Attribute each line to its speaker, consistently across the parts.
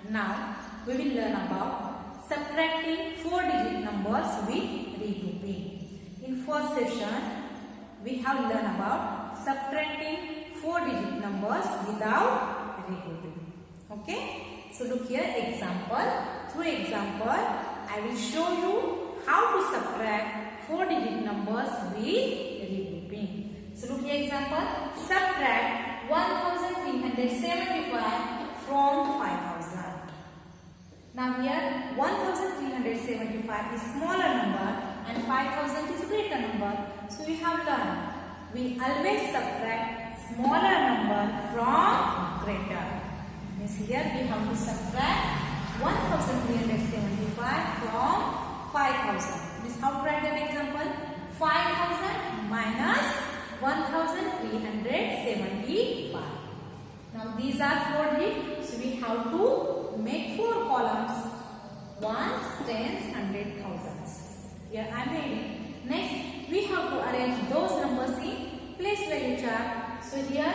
Speaker 1: Now we will learn about subtracting 4-digit numbers with regrouping. In first session, we have learned about subtracting 4-digit numbers without regrouping. Okay? So look here, example. Through example, I will show you how to subtract 4-digit numbers with regrouping. So look here, example. Subtract 1375 from 5000. Now here 1375 is smaller number and 5000 is greater number. So we have learned we always subtract smaller number from greater. Means here we have to subtract 1375 from 5000. This how to write an example? 5000 minus 1375. Now these are 4 digits, so we have to make 4 columns: ones, tens, hundred, thousands. Here I am ready. Next, we have to arrange those numbers in place value chart. So here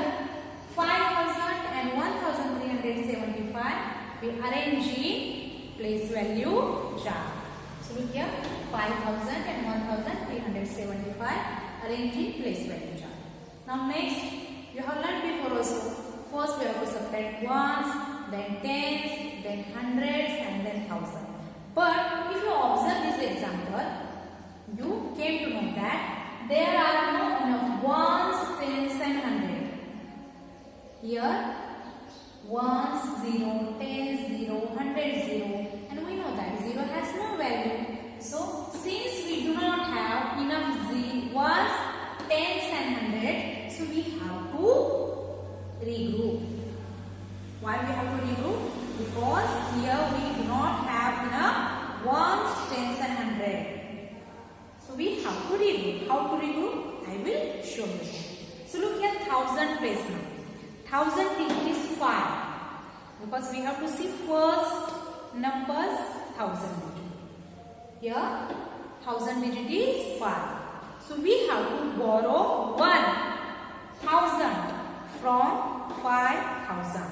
Speaker 1: 5000 and 1375 we arrange in place value chart. So look here, 5000 and 1375 arrange in place value chart. Now next, you have learned before also. First we have to subtract ones, then tens, then hundreds, and then thousands. But if you observe this example, you came to know that there are no enough ones, tens, and hundred. Here, ones, 0, tens, 0, hundred, 0, and we know that 0 has no value. So, since we do not have enough ones, tens, and hundred, so we have to regroup. Why we have to regroup? Because here we do not have enough ones, tens, and hundred. So we have to regroup. How to regroup? I will show you. So look here, 1000 place now. 1000 is 5. Because we have to see first numbers 1000 digit. Here 1000 digit is 5. So we have to borrow 1000 from 5000.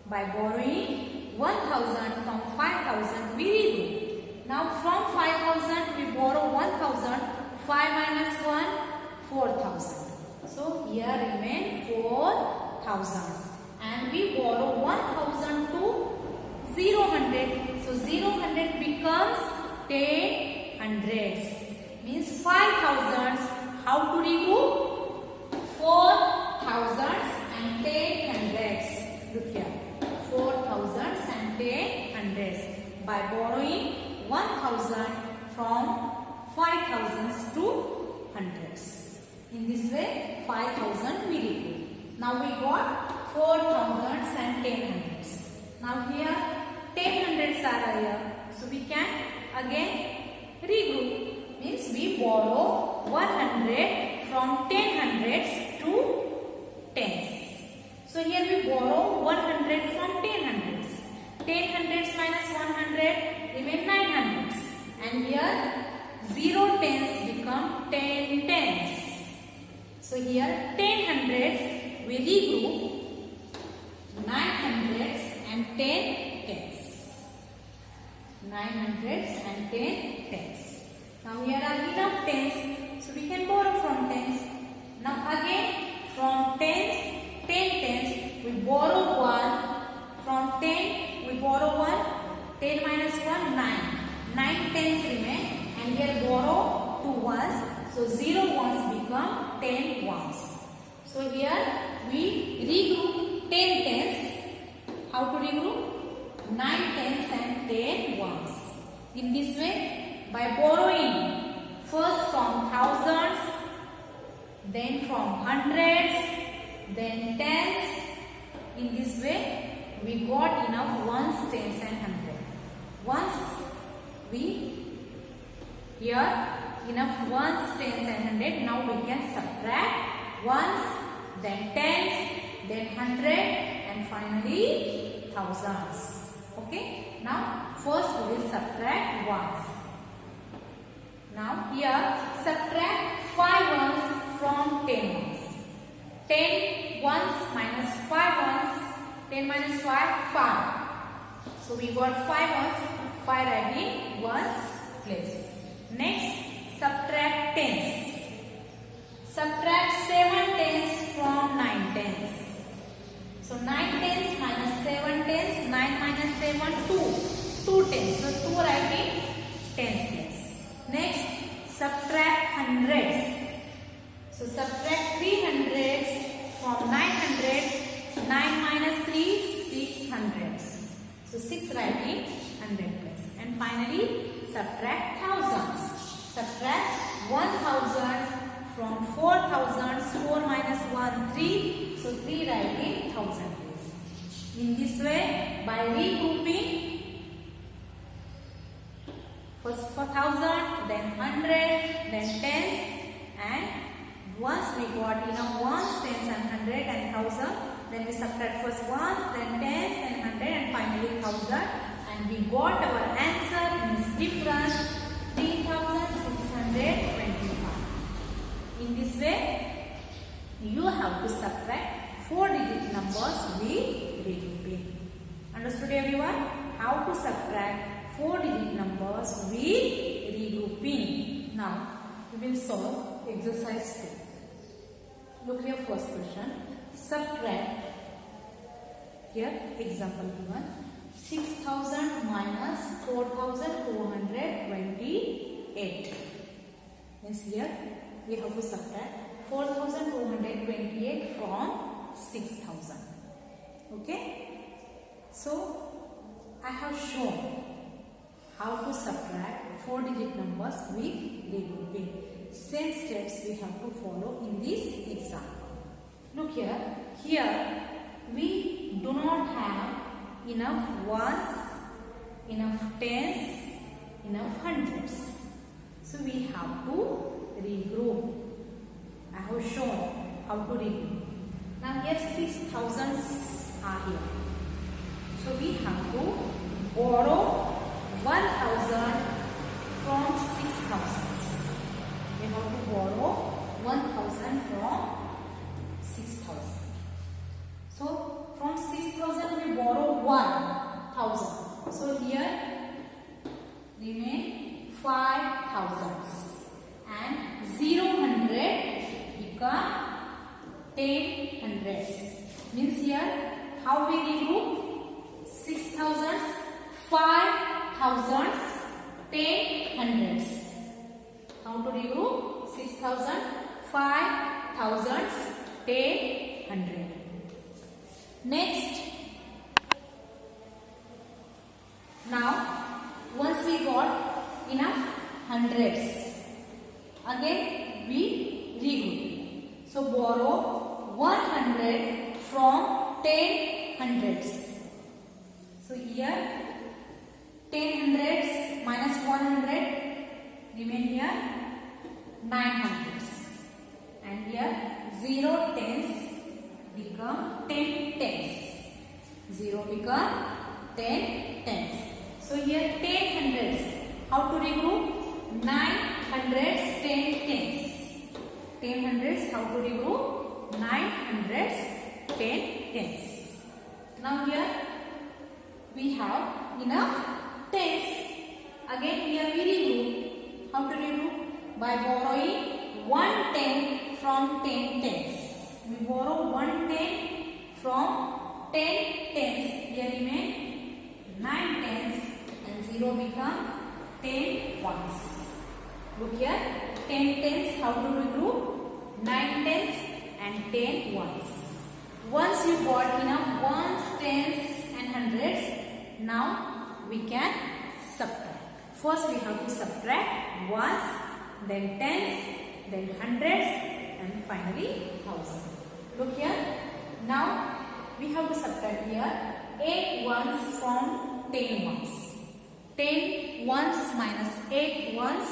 Speaker 1: By borrowing 1000 from 5000 we regroup. Now from 5000 we borrow 1000. 5 minus 1, 4000. So here remain 4000. And we borrow 1000 to 000. So 000 becomes 10 hundreds. Means 5000. How to regroup? 4000 and 10 hundreds. Look here. 4000 and 10 hundreds. By borrowing 1000 from 5000s to hundreds. In this way 5000 we regroup. Now we got 4000s and 10 hundreds. Now here 10 hundreds are here. So we can again regroup. Means we borrow 100 from 10 hundreds to tens. So here we borrow 100 from 10 hundreds. 10 hundreds minus 100 remain 9 hundreds. And here 0 tens become 10 tens. So here 10 hundreds we regroup 9 hundreds and 10 tens. 9 hundreds and 10 tens. Now here are enough tens. So we can borrow from tens. Now again from tens, 10 tens we borrow 1. From 10 we borrow 1. 10 minus 1, 9. 9 tens remain. And here borrow 2 ones. So 0 ones become 10 ones. So here we regroup 10 tens. How to regroup? 9 tens and 10 ones. In this way, by borrowing first from thousands, then from hundreds, then tens. In this way, we got enough ones, tens, and hundred. Once we here enough ones, tens, and hundred, now we can subtract ones, then tens, then hundred, and finally thousands. Okay. Now first we will subtract ones. Now here subtract 5 ones from 10 ones. 10 ones minus 5 ones. 10 minus 5, 5. So we got 5 ones. 5 right in ones place. Next, subtract tens. Subtract 7 tens from 9 tens. So 9 tens minus 7 tens. 9 minus 7, 2. 2 tens. So 2 right in tens place. Next, subtract hundreds. So subtract 3 hundreds from 9 hundreds. 9 minus 3, 6 hundreds. So 6 right in 100 place. And finally, subtract thousands. Subtract 1000 from 4000. 4 minus 1, 3. So 3 right in 1000 place. In this way, by regrouping, first 1000, then 100, then tens, and once we got enough ones, tens and 100 and 1000, then we subtract first ones, then tens, then 100 and finally 1000, and we got our answer in this difference 3625. In this way, you have to subtract 4-digit numbers with regrouping. Understood everyone? How to subtract 4-digit numbers with regrouping. Now, we will solve exercise 2. Look here, first question. Subtract, here example given, 6000 minus 4228. Means here we have to subtract 4228 from 6000. Okay? So I have shown how to subtract 4-digit numbers with regrouping. Same steps we have to follow in this example. Look here. Here we do not have enough ones, enough tens, enough hundreds. So we have to regroup. I have shown how to regroup. Now here 6000 are here. So we have to borrow 1000 from 6000. We have to borrow 1000 from 6000. So from 6000 we borrow 1000. So here remain 5000 and 0 become 10 hundreds. Means here how we regroup? 6000, 5000, 10 hundreds. How to regroup? 6000, 5000, 10 hundred. Next, now once we got enough hundreds, again we regroup. So borrow 100 from 10 hundreds. So here 10 hundreds minus 100 remain here 9 hundreds. And here 0 tens become 10 tens. 0 become 10 tens. So here 10 hundreds. How to regroup? 9 hundreds, 10 tens. 10 hundreds, how to regroup? 9 hundreds, 10 tens. Now here we have enough tens. Again here we regroup. How to regroup? By borrowing 1 ten from 10 tens. We borrow 1 ten from 10 tens. Here remain 9 tens and 0 become 10 ones. Look here, 10 tens, how to regroup? 9 tens and 10 ones. Once you got enough ones, tens and hundreds, now we can subtract. First we have to subtract ones, then tens, then hundreds, and finally thousands. Look here. Now we have to subtract here 8 ones from 10 ones. 10 ones minus 8 ones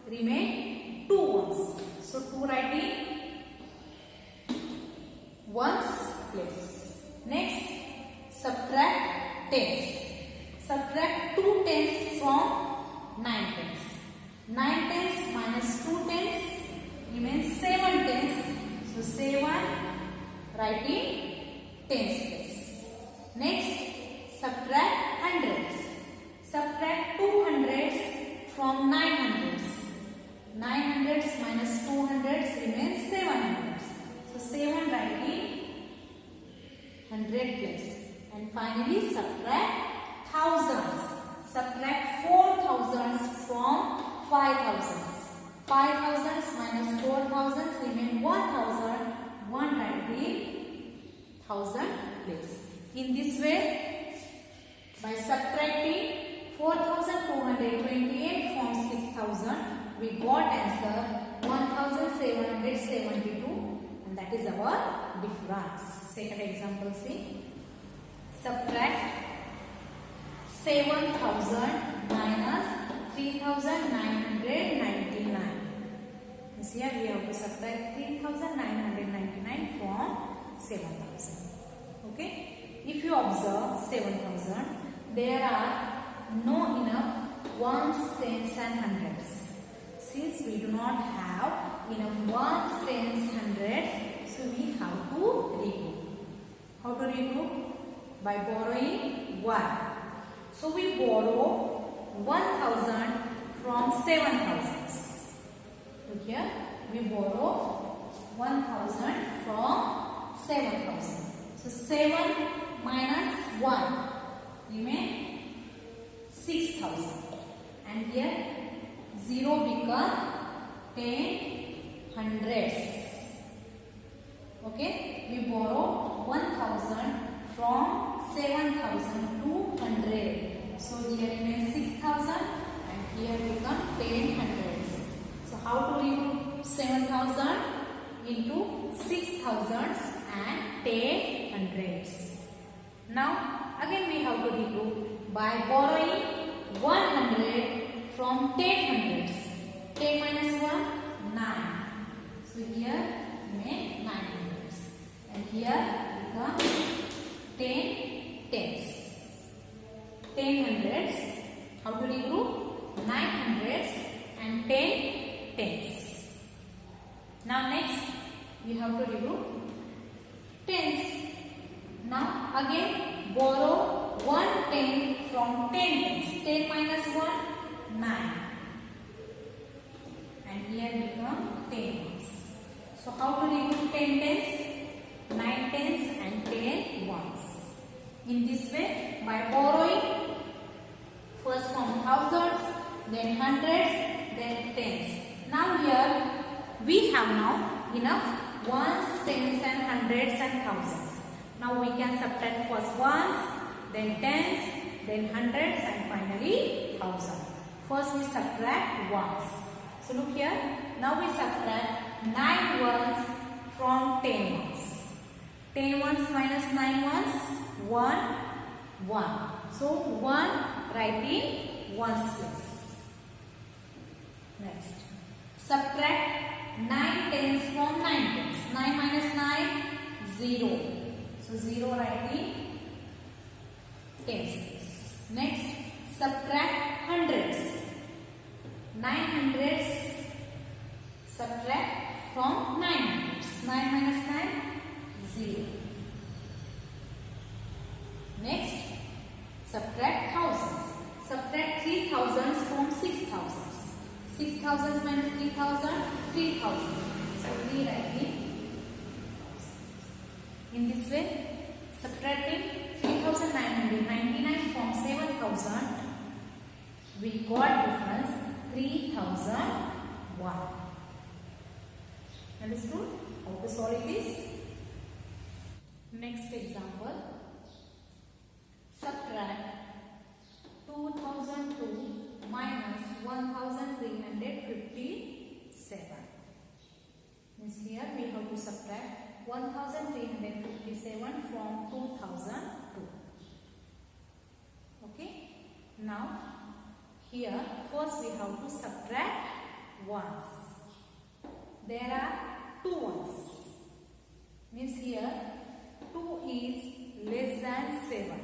Speaker 1: remain 2 ones. So 2 writing ones place. Next, subtract tens. Subtract 2 tens from 9 tens. 9 tens minus 2 tens remains 7 tens. So 7 writing tens place. Next, subtract 100. And finally subtract thousands. Subtract 4,000s from 5,000s. 5,000s minus 4,000s remain 1,000. 1 directly 1,000 place. In this way, by subtracting 4,228 from 6,000, we got answer 1,772, and that is our difference. Second example, see. Subtract 7,000 minus 3,999. Here we have to subtract 3,999 from 7,000. Okay. If you observe 7,000, there are no enough ones, tens and hundreds. Since we do not have enough ones, tens, hundreds, so we have to regroup. How to regroup? By borrowing 1. So we borrow 1,000 from 7,000. Look here, we borrow 1,000 from 7,000. So 7 minus 1 remain 6,000. And here 0 become 10 hundreds. Okay, we borrow 1,000 from 7,200. So here remains 6,000 and here become 10 hundreds. So how to regroup 7,000 into 6,000s and 10 hundreds? Now again we have to regroup by borrowing 100 from 10 hundreds. 10 minus 1, 9. So here remain 9 hundreds. And here become 10 tens. 10 hundreds. How to regroup? 9 hundreds and 10 tens. Now next we have to regroup tens. Now again borrow 1 10 from 10 tens. 10 minus 1, 9. And here become 10 tens. So how to regroup 10 tens? 9 tens and 10 ones. In this way, by borrowing first from thousands, then hundreds, then tens. Now here we have now enough ones, tens and hundreds and thousands. Now we can subtract first ones, then tens, then hundreds and finally thousand. First we subtract ones. So look here, now we subtract 9 ones from 10 ones. 10 ones minus 9 ones, 1, 1. So 1 write in ones place. Next, subtract 9 tens from 9 tens. 9 minus 9, 0. So 0 write in tens place. Next, subtract hundreds. 9 hundreds subtract from 9 hundreds. 9 minus 9, 0. Next, subtract thousands. Subtract 3,000s from 6,000s. 6,000 minus 3,000, 3,000. So 3 write in this way, subtracting 3,999 from 7,000, we got difference 3,001. Understood? How to solve this? Next example, subtract 2,002 minus 1,357. Means here we have to subtract 1,357 from 2,002. Okay. Now here first we have to subtract ones. There are 2 ones. Means here 2 is less than 7.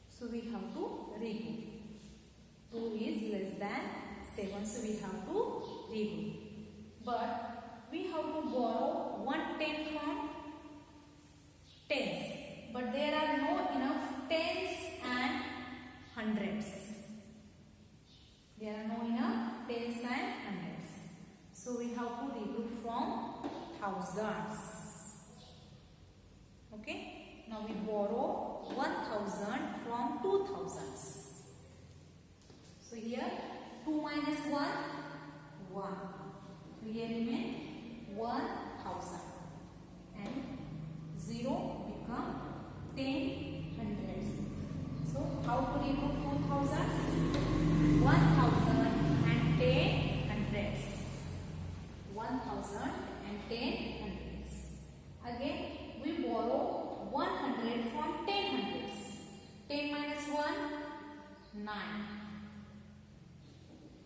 Speaker 1: So we have to regroup. 2 is less than 7. So we have to regroup. But we have to borrow 1 10 from tens. But there are no enough tens and hundreds. There are no enough tens and hundreds. So we have to regroup from thousands. Okay. Now we borrow 1 1000 from 2000s. So here 2 minus 1, 1. So here remain 1000 and 0 become 10 hundreds. So how to remove 2000s? 1000 and 10 hundreds. 1000 and 10 hundreds. Again we borrow 100 from 10 hundreds. 10 minus 1, 9.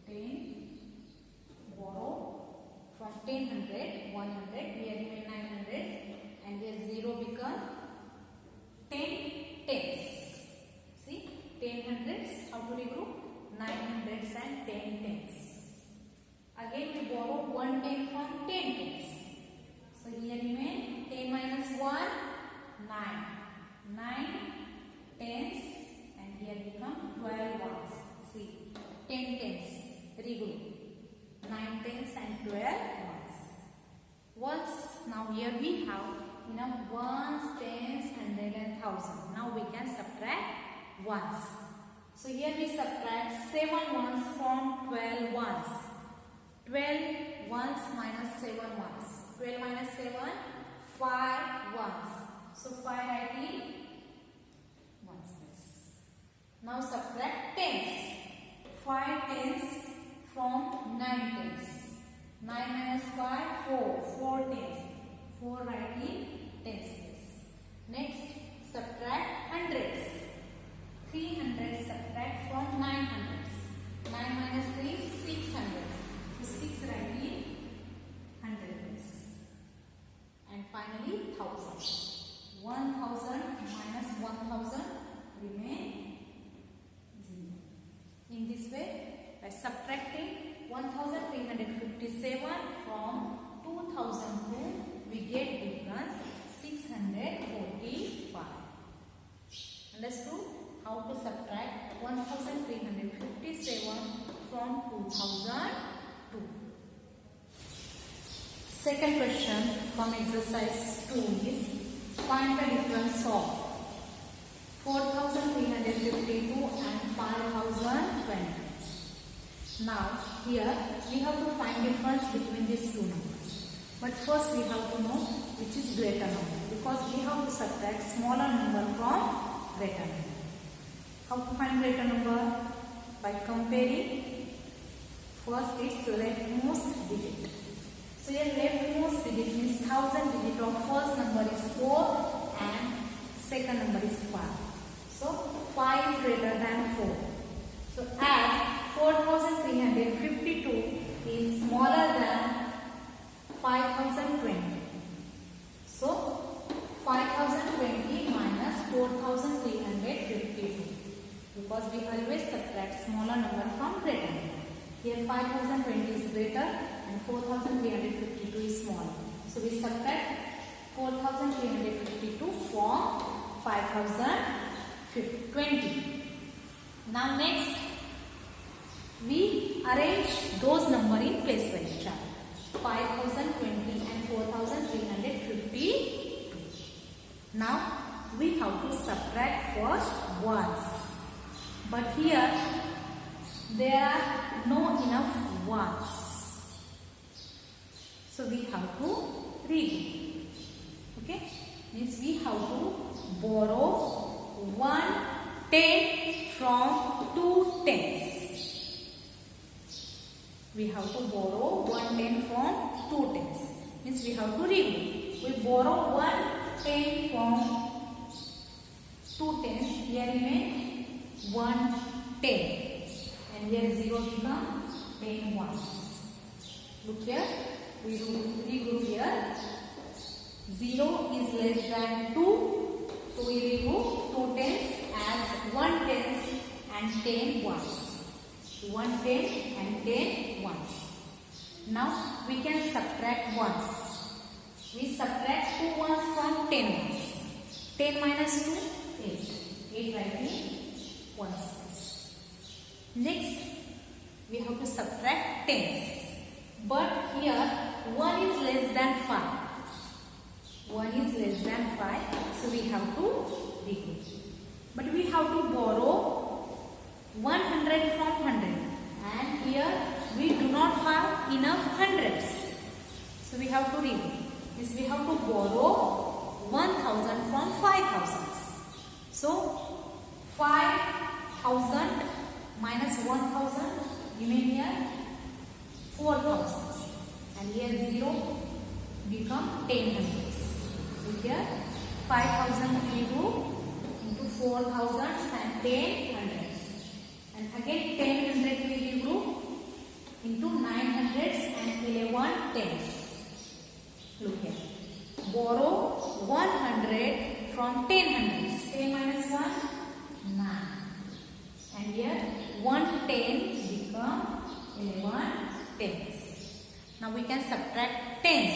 Speaker 1: 10 borrow from 10 hundred, 100, here remain 900 and here 0 become 10 tens. See, 10 hundreds, how to regroup? 9 hundreds and 10 tens. Again we borrow 1 10 from 10 tens. So here remain 10 minus 1, 9. 9 tens and here become 12 ones. See, 10 tens, regroup. 9 tens and 12 ones. Ones, now here we have enough ones, tens, hundred and thousand. Now we can subtract ones. So here we subtract 7 ones from 12 ones. 12 ones minus 7 ones. 12 minus 7, 5 ones. So 5 writing ones plus. Now subtract tens. 5 tens from 9 tens. 9 minus 5, 4. 4 tens. 4 writing tens plus. Next subtract hundreds. 300 subtract from 9 hundreds. 9 minus 3, 600. So 6 writing 100 plus. And finally 1000. 1000 minus 1000 remain 0. In this way, by subtracting 1357 from 2002, we get difference 645. Understood? How to subtract 1357 from 2002. Second question from exercise 2 is find the difference of 4352 and 5020. Now here we have to find difference between these two numbers. But first we have to know which is greater number, because we have to subtract smaller number from greater number. How to find greater number? By comparing first its leftmost digit. So your leftmost digit means 1000 digit of first number is 4 and second number is 5. So 5 is greater than 4. So as 4352 is smaller than 5020. So 5020 minus 4352. Because we always subtract smaller number from greater number. Here 5020 is greater and 4352 is smaller. So we subtract 4352 from 5020. Now next we arrange those numbers in place by each other. 5020 and 4352. Now we have to subtract first ones. But here there are no enough ones. So we have to read. Okay? Means we have to borrow 1 10 from 2 tens. We have to borrow 1 10 from 2 tens. Means we have to read. We borrow 1 10 from 2 tens. Here remain 1 10. And here 0 become 10 ones. Look here. We regroup here. 0 is less than 2. So we remove 2 tens as 1 tens and 10 ones. 1 10 and 10 ones. Now we can subtract ones. We subtract 2 ones from 10 ones. 10 minus 2, 8. 8 writing ones. Next, we have to subtract tens. But here 1 is less than 5. 1 is less than 5. So we have to regroup. But we have to borrow 100 from 100. And here we do not have enough hundreds. So we have to read. Means we have to borrow 1000 from 5000. So 5000 minus 1000 remain here 4000. And here 0 become 10 hundreds. So here 5000 we do into 4000 and 10 hundreds. And again 10 hundred we regroup into 9 hundreds and 11 tens. Look here. Borrow 100 from 10 hundreds. 10 minus 1, 9. And here 1 10 become 11 tens. Now we can subtract tens.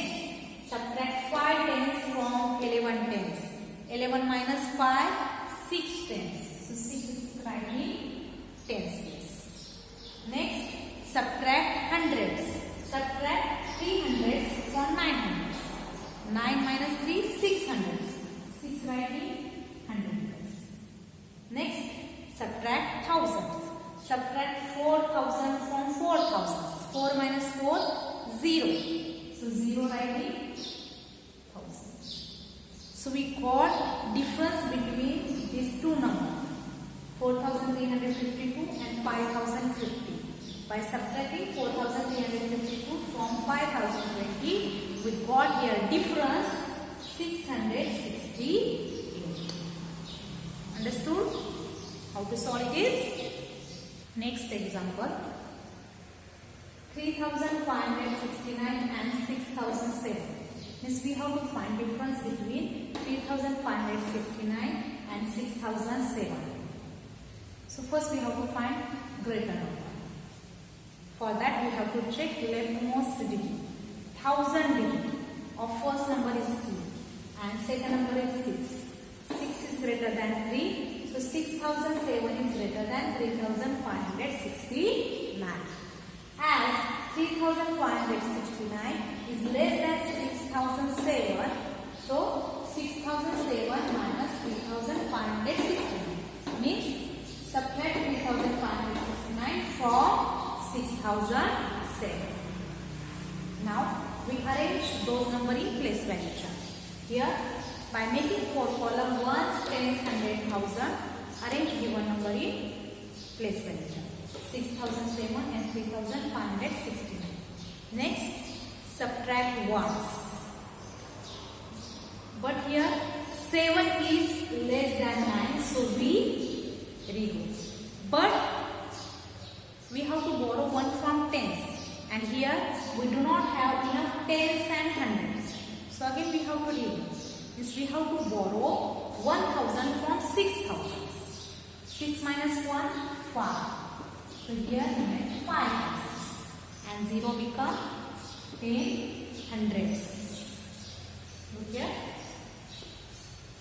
Speaker 1: Subtract 5 tens from 11 tens. 11 minus 5, 6 tens. So 6 is writing tens place. Next, subtract hundreds. Subtract 3 hundreds from 9 hundreds. 9 minus 3, 6 hundreds. 6 writing hundreds. Next, subtract thousands. Subtract 4000 from 4000. 4 minus 4, 0. So 0 writing thousands. So we got difference between these two numbers. 4352 and 5050. By subtracting 4352 from 5020, we got here difference 660. Understood? How to solve it is? Next example. 3569 and 6007. Means we have to find difference between 3569 and 6007. So first we have to find greater number. For that we have to check leftmost digit. 1000 digit of first number is 3 and second number is 6. 6 is greater than 3. So 6007 is greater than 3569. As 3569 is less than 6007. So 6007 minus 3569 means subtract 3569 from 6007. Now we arrange those numbers in place value. Here by making 4 column 1s, 10s, 100, 1000, arrange given number in place value. 6007 and 3569. Next, subtract 1s. But here 7 is less than 9, so we regroup. But we have to borrow 1 from tens, and here we do not have enough tens and hundreds. So again we have to regroup. Means we have to borrow 1000 from 6000. 6 minus 1, 5. So here we make 5 houses and 0 become 10 hundreds. Look here.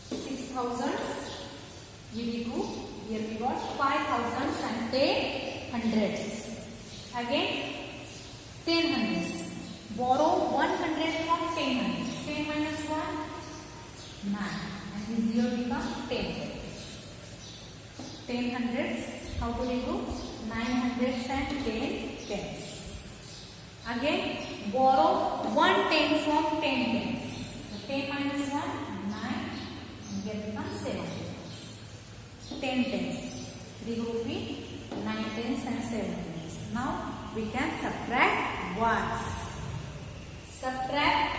Speaker 1: 6000 we regroup. Here we got 5000 and 10 hundreds. Again 10 hundreds. Borrow 100 from 10 hundreds. 10 minus 1, 9. And this 0 become 10 hundreds. 10 hundreds. How to regroup? 900s and 10 tens. Again, borrow 1 10 from 10 tens. So 10 minus 1, 9, and here becomes 7 tens. 10 tens. Regrouping 9 tens and 7 tens. Now we can subtract ones. Subtract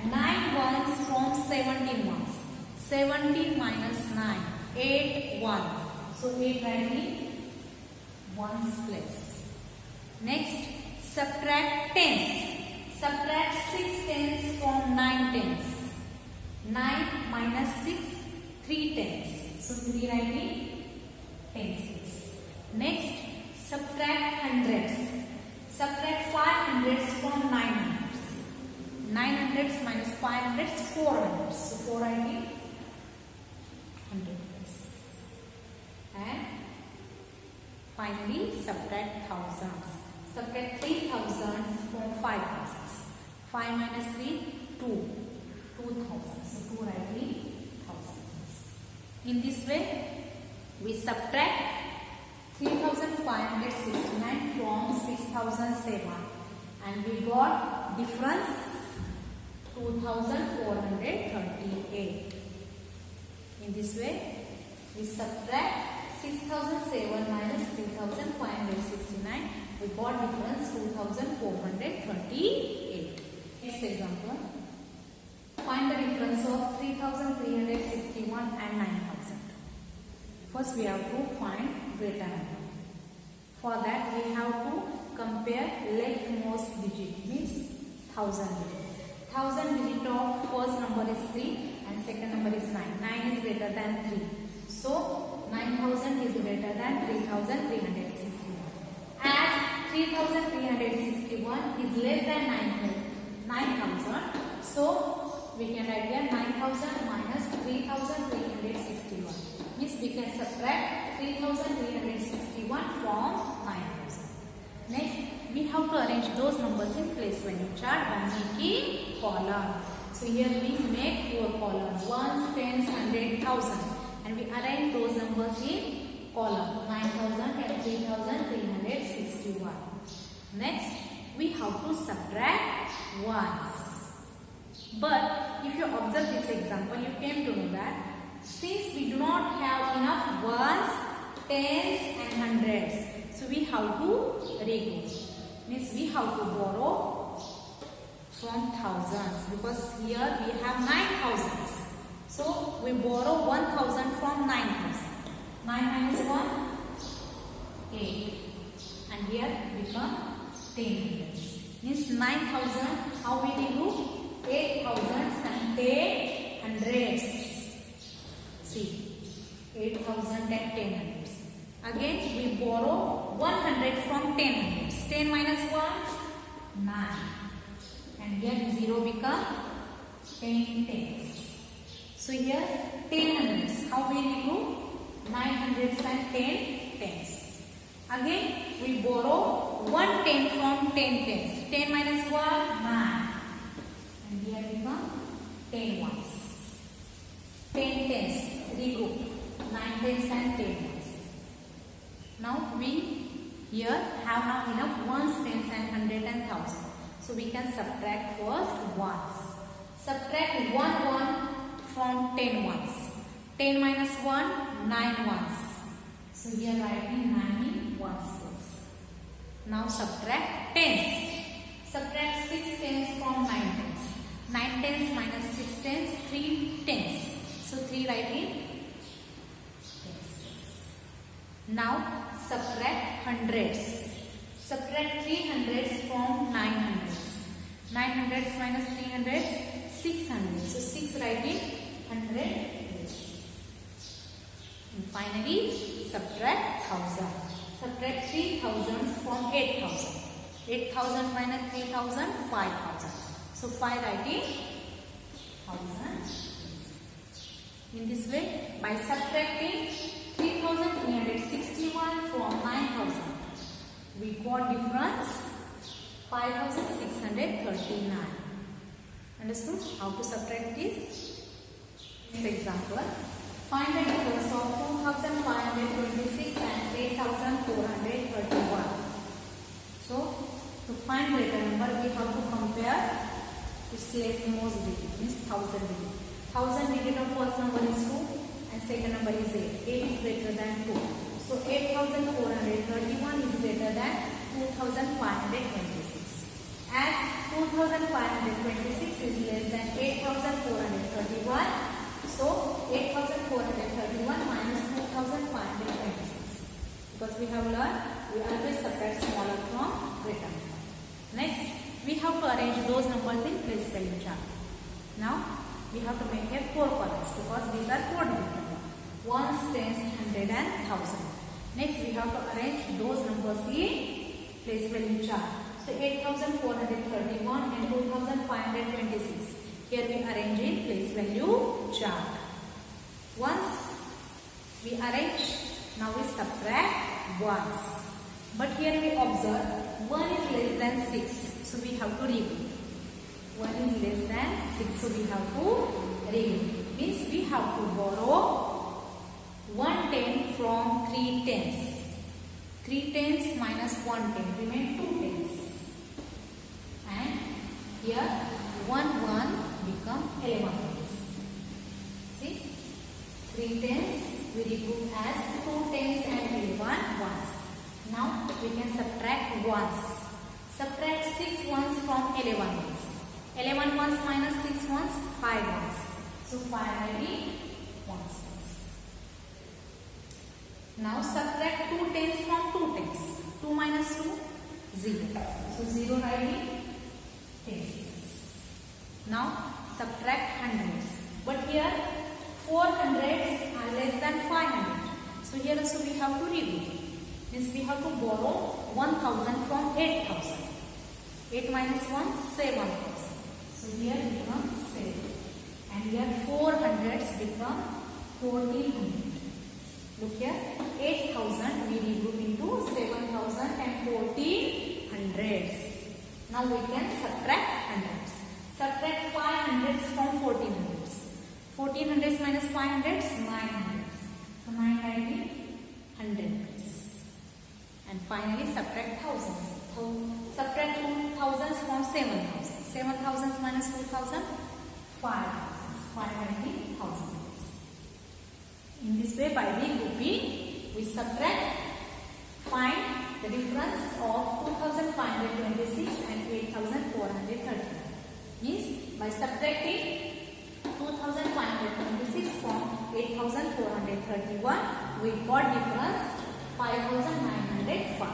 Speaker 1: 9 ones from 17 ones. 17 minus 9, 8 1. So 8 writing ones place. Next, subtract tens. Subtract 6 tens from 9 tens. 9 minus 6, 3 tens. So 3 writing tens. Next, subtract hundreds. Subtract 500s from 900s. 900s minus 500s, 400s. So 4 writing hundreds. And finally, subtract thousands. Subtract 3000 from 5000. 5 minus 3, 2. 2000. So 2 writing thousands. In this way, we subtract 3569 from 6007 and we got difference 2438. In this way, we subtract 6007 minus 3569. We got difference 2438. Next example. Find the difference of 3361 and 9000. First, we have to find greater number. For that, we have to compare leftmost digit, means 1000 digit. 1000 digit of first number is 3 and second number is 9. 9 is greater than 3. So 9000 is greater than 3361. As 3361 is less than 9000, so we can write here 9000 minus 3361. Means we can subtract 3361 from 9000. Next, we have to arrange those numbers in place value chart by making column. So here we make 4 columns, ones, tens, 100, 1000, and we arrange those numbers in column 9000 and 3361. Next, we have to subtract ones. But if you observe this example, you came to know that since we do not have enough ones, tens and hundreds, so we have to regroup. Means we have to borrow from thousands, because here we have 9000s. So we borrow 1000 from 9000. 9 minus 1, 8. And here become 10 hundreds. Means 9000, how we regroup? 8000 and 10 hundreds. See, 8000 and 10 hundreds. Again, we borrow 100 from 10 hundreds. 10 minus 1, 9. And here 0 become 10 tens. So here 10 hundreds. How we regroup? 9 hundreds and 10 tens. Again, we borrow 1 10 from 10 tens. 10 minus 1, 9. And here become 10 ones. 10 tens, regroup. 9 tens and 10 ones. Now we here have now enough ones, tens and 100 and 1000. So we can subtract first ones. Subtract 1 from 10 ones. 10 minus 1, 9 ones. So here writing 9 in ones place. Now subtract tens. Subtract 6 tens from 9 tens. 9 tens minus 6 tens, 3 tens. So 3 writing tens. Now subtract hundreds. Subtract 300s from 900s. 900s minus 300s, 600. So 6 writing 100. And finally, subtract 1000. Subtract 3000s from 8000. 8000 minus 3000, 5000. So 5 writing 1000. In this way, by subtracting 3361 from 9000, we got difference 5639. Understood how to subtract this? Next example. Find the difference of 2526 and 8431. So, to find greater number, we have to compare its leftmost digit, means 1000 digit. 1000 digit of first number is 2 and second number is 8. 8 is greater than 2. So, 8431 is greater than 2526. As 2526 is less than 8431. So 8431 minus 2526. Because we have learned, we always subtract smaller from greater. Next, we have to arrange those numbers in place value chart. Now, we have to make here 4 columns because these are 4 digit numbers. Ones, tens, 100 and 1000. Next, we have to arrange those numbers in place value chart. So 8431 and 2526. Here we arrange in place value chart. Once we arrange, now we subtract ones. But here we observe 1 is less than 6. So we have to regroup. 1 is less than 6. So we have to regroup. Means we have to borrow 110 from 3 tens. 3 tens minus 1 10 remain 2 tens. And here 1 1 become 11 tens. See, 3 tens we regroup as 2 tens and 11 ones. Now we can subtract ones. Subtract 6 ones from 11 ones. 11 ones minus 6 ones, 5 ones. So 5 will be ones. Now subtract 2 tens from 2 tens. 2 minus 2, 0. So 0 will be tens. Now subtract hundreds. But here 4 hundreds are less than 500. So here also we have to regroup. Means we have to borrow 1000 from 8000. 8 minus 1, 7000. So here becomes 7. And here 4 hundreds become 1400. Look here, 8000 we regroup into 7000 and 14 hundreds. Now we can subtract hundreds. Subtract 5 hundreds from 14 hundreds. 14 hundreds minus 5 hundreds, 9 hundreds. So 9 will be 100. And finally subtract thousands. Subtract 2 thousands from 7 thousands. 7 thousands minus 2 thousand, 5 thousands. 5 will be thousands. In this way, by regrouping, we subtract, find the difference of 2526 and 8430. Means by subtracting 2526 from 8431, we got difference 5905.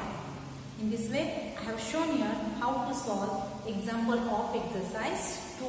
Speaker 1: In this way, I have shown here how to solve example of exercise 2.